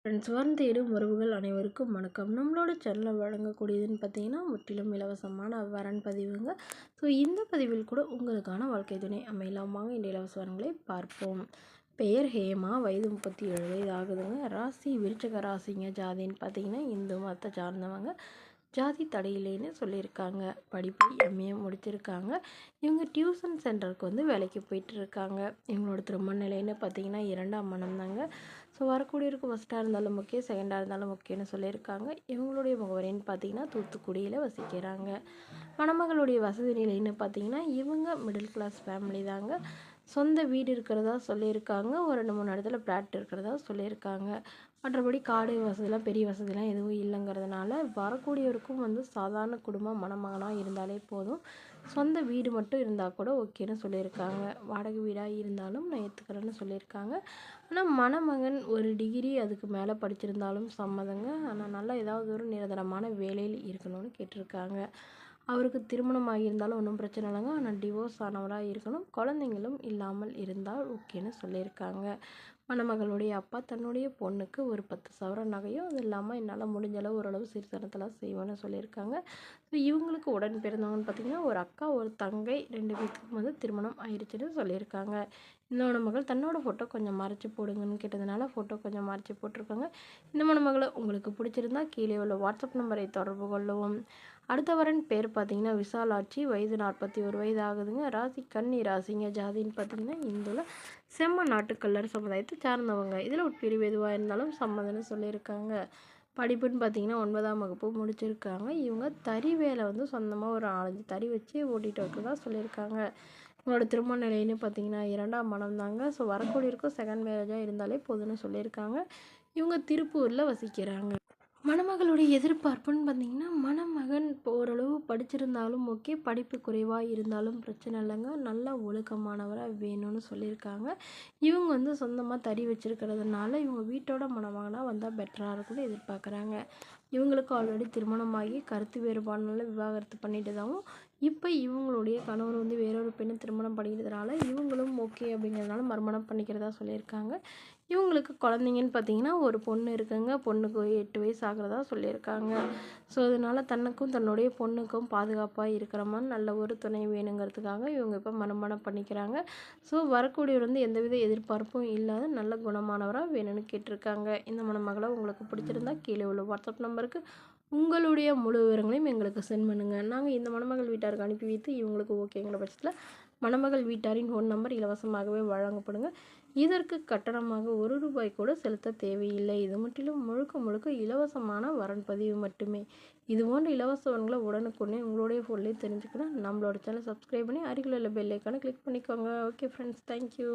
Friends தேடும் உறவுகள் அனைவருக்கும் வணக்கம். நம்மளோட சேனலில் வழங்கக்கூடியதுன்னு பார்த்தீங்கன்னா முற்றிலும் இலவசமான வரன் பதிவுங்க. ஸோ இந்த பதிவில் கூட உங்களுக்கான வாழ்க்கை துணை அமையலாமாங்க. இந்த இலவச வரன்களை பார்ப்போம். பெயர் ஹேமா, வயது 37 வயது ஆகுதுங்க. ராசி விருச்சிக ராசிங்க. ஜாதின்னு பார்த்தீங்கன்னா இந்து மதத்தை சார்ந்தவங்க. ஜாதி தடையில்லைன்னு சொல்லியிருக்காங்க. படிப்பு எம்ஏ முடிச்சிருக்காங்க. இவங்க டியூஷன் சென்டருக்கு வேலைக்கு போயிட்டு இருக்காங்க. இவங்களோட திருமண நிலைன்னு பார்த்தீங்கன்னா 2ஆம் மனம் தாங்க. ஸோ வரக்கூடியவருக்கு ஃபஸ்ட்டாக இருந்தாலும் முக்கியம், செகண்டாக இருந்தாலும் முக்கியம்னு சொல்லியிருக்காங்க. இவங்களுடைய முகவரின்னு பார்த்தீங்கன்னா தூத்துக்குடியில் வசிக்கிறாங்க. மணமகளுடைய வசதி நிலைன்னு பார்த்தீங்கன்னா இவங்க மிடில் கிளாஸ் ஃபேமிலி தாங்க. சொந்த வீடு இருக்கிறதா சொல்லியிருக்காங்க. ஒரு 2-3 இடத்துல ஃப்ளாட் இருக்கிறதா சொல்லியிருக்காங்க. மற்றபடி காடு வசதிலாம் பெரிய வசதிலாம் எதுவும் இல்லைங்கிறதுனால வரக்கூடியவருக்கும் சாதாரண குடும்பம் மணமகனாக இருந்தாலே போதும். சொந்த வீடு மட்டும் இருந்தால் கூட ஓகேன்னு சொல்லியிருக்காங்க. வாடகை வீடாக இருந்தாலும் நான் ஏற்றுக்கிறேன்னு சொல்லியிருக்காங்க. ஆனால் மணமகன் ஒரு டிகிரி அதுக்கு மேலே படிச்சிருந்தாலும் சம்மதங்க. ஆனால் நல்லா ஏதாவது ஒரு நிரந்தரமான வேலையில் இருக்கணும்னு கேட்டிருக்காங்க. அவருக்கு திருமணம் ஆகியிருந்தாலும் ஒன்றும் பிரச்சனை இல்லைங்க. ஆனால் டிவோர்ஸ் ஆனவராக இருக்கணும். குழந்தைங்களும் இல்லாமல் இருந்தால் ஓகேன்னு சொல்லியிருக்காங்க. மணமகளுடைய அப்பா தன்னுடைய பொண்ணுக்கு ஒரு 10 சவரன் நகையும் அது இல்லாமல் என்னால் முடிஞ்ச அளவு ஓரளவு சிறுத்தனத்தெல்லாம் செய்வேன்னு சொல்லியிருக்காங்க. ஸோ இவங்களுக்கு உடன் பிறந்தவங்கன்னு பார்த்திங்கன்னா ஒரு அக்கா ஒரு தங்கை 2 பேத்துக்கும் திருமணம் ஆயிடுச்சுன்னு சொல்லியிருக்காங்க. இன்னொரு மகள் தன்னோட ஃபோட்டோ கொஞ்சம் மறைச்சி போடுங்கன்னு கேட்டதுனால ஃபோட்டோ கொஞ்சம் மறைச்சி போட்டிருக்காங்க. இந்த மணமகளை உங்களுக்கு பிடிச்சிருந்தா கீழே உள்ள வாட்ஸ்அப் நம்பரை தொடர்பு கொள்ளவும். அடுத்த வரன் பேர் பார்த்தீங்கன்னா விசாலாட்சி, வயது 41 வயது ஆகுதுங்க. ராசி கன்னி ராசிங்க. ஜாதின்னு பார்த்தீங்கன்னா இந்துல செம்ம நாட்டுக்கல்லர் சமுதாயத்தை சார்ந்தவங்க. இதில் உட்பிரிவு எதுவாக இருந்தாலும் சம்மதம்னு சொல்லியிருக்காங்க. படிப்புன்னு பார்த்தீங்கன்னா 9ஆம் வகுப்பு முடிச்சிருக்காங்க. இவங்க தறி வேலை சொந்தமாக ஒரு 4-5 தறி வச்சு ஓட்டிகிட்டு இருக்கிறதா சொல்லியிருக்காங்க. இவங்களோட திருமண நிலைன்னு பார்த்தீங்கன்னா 2ஆம் மனம் தாங்க. ஸோ வரக்கூடியிருக்கும் செகண்ட் மேரேஜாக இருந்தாலே போதும்னு சொல்லியிருக்காங்க. இவங்க திருப்பூரில் வசிக்கிறாங்க. மணமகளுடைய எதிர்பார்ப்புன்னு பார்த்தீங்கன்னா மணமகன் ஓரளவு படிச்சிருந்தாலும் ஓகே, படிப்பு குறைவாக இருந்தாலும் பிரச்சனை இல்லைங்க. நல்ல ஒழுக்கமானவராக வேணும்னு சொல்லியிருக்காங்க. இவங்க சொந்தமாக தறி வச்சுருக்கிறதுனால இவங்க வீட்டோட மணமகனாக வந்தால் பெட்டராக இருக்கும்னு எதிர்பார்க்குறாங்க. இவங்களுக்கு ஆல்ரெடி திருமணமாகி கருத்து வேறுபாடுனால விவாகரத்து பண்ணிட்டதாகவும் இப்போ இவங்களுடைய கணவர் வேறொரு பெண்ணை திருமணம் பண்ணிக்கிறதுனால இவங்களும் ஓகே அப்படிங்கிறதுனால மறுமணம் பண்ணிக்கிறதா சொல்லியிருக்காங்க. இவங்களுக்கு குழந்தைங்கன்னு பார்த்தீங்கன்னா ஒரு பொண்ணு இருக்குங்க. பொண்ணுக்கு 8 வயசு ஆகிறதா சொல்லியிருக்காங்க. ஸோ அதனால் தன்னுக்கும் தன்னுடைய பொண்ணுக்கும் பாதுகாப்பாக இருக்கிற மாதிரி நல்ல ஒரு துணை வேணுங்கிறதுக்காக இவங்க இப்போ மறுமணம் பண்ணிக்கிறாங்க. ஸோ வரக்கூடியவர் எந்தவித எதிர்பார்ப்பும் இல்லாத நல்ல குணமானவராக வேணும்னு கேட்டிருக்காங்க. இந்த மணமகளை உங்களுக்கு பிடிச்சிருந்தா கீழே உள்ள வாட்ஸ்அப் நம்பருக்கு உங்களுடைய முழு விவரங்களையும் எங்களுக்கு சென்ட் பண்ணுங்கள். நாங்கள் இந்த மணமகள் வீட்டாருக்கு அனுப்பி வைத்து இவங்களுக்கு ஓகேங்கிற பட்சத்தில் மணமகள் வீட்டாரின் ஃபோன் நம்பர் இலவசமாகவே வழங்கப்படுங்க. இதற்கு கட்டணமாக ₹1 கூட செலுத்த தேவையில்லை. இது முற்றிலும் முழுக்க முழுக்க இலவசமான வரன் பதிவு மட்டுமே. இது போன்ற இலவச வரன்களை உடனுக்குடனே உங்களுடைய ஃபோன்லேயே தெரிஞ்சுக்கணும். நம்மளோட சேனல் சப்ஸ்கிரைப் பண்ணி அருகில் உள்ள பெல் ஐக்கானை கிளிக் பண்ணிக்கோங்க. Okay friends, thank you.